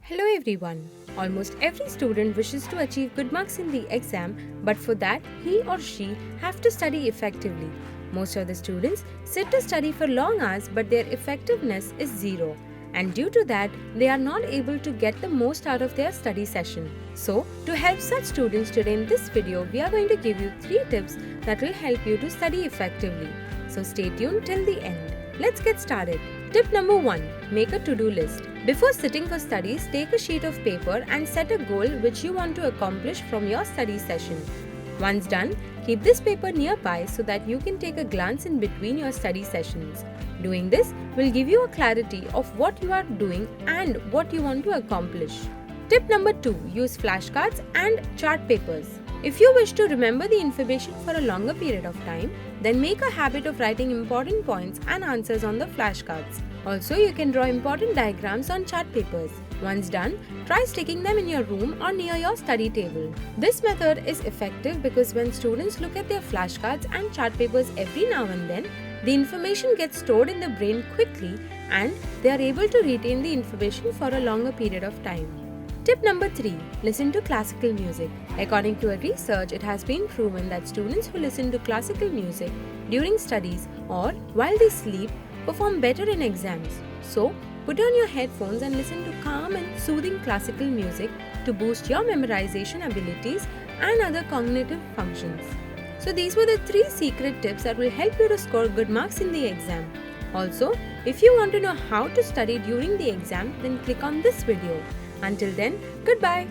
Hello everyone. Almost every student wishes to achieve good marks in the exam, but for that, he or she have to study effectively. Most of the students sit to study for long hours, but their effectiveness is zero. And due to that, they are not able to get the most out of their study session. So, to help such students today in this video, we are going to give you 3 tips that will help you to study effectively. So stay tuned till the end. Let's get started. Tip number 1. Make a to-do list. Before sitting for studies, take a sheet of paper and set a goal which you want to accomplish from your study session. Once done, keep this paper nearby so that you can take a glance in between your study sessions. Doing this will give you a clarity of what you are doing and what you want to accomplish. Tip number 2. Use flashcards and chart papers. If you wish to remember the information for a longer period of time, then make a habit of writing important points and answers on the flashcards. Also, you can draw important diagrams on chart papers. Once done, try sticking them in your room or near your study table. This method is effective because when students look at their flashcards and chart papers every now and then, the information gets stored in the brain quickly and they are able to retain the information for a longer period of time. Tip number 3. Listen to classical music. According to a research, it has been proven that students who listen to classical music during studies or while they sleep perform better in exams. So, put on your headphones and listen to calm and soothing classical music to boost your memorization abilities and other cognitive functions. So these were the 3 secret tips that will help you to score good marks in the exam. Also, if you want to know how to study during the exam, then click on this video. Until then, goodbye.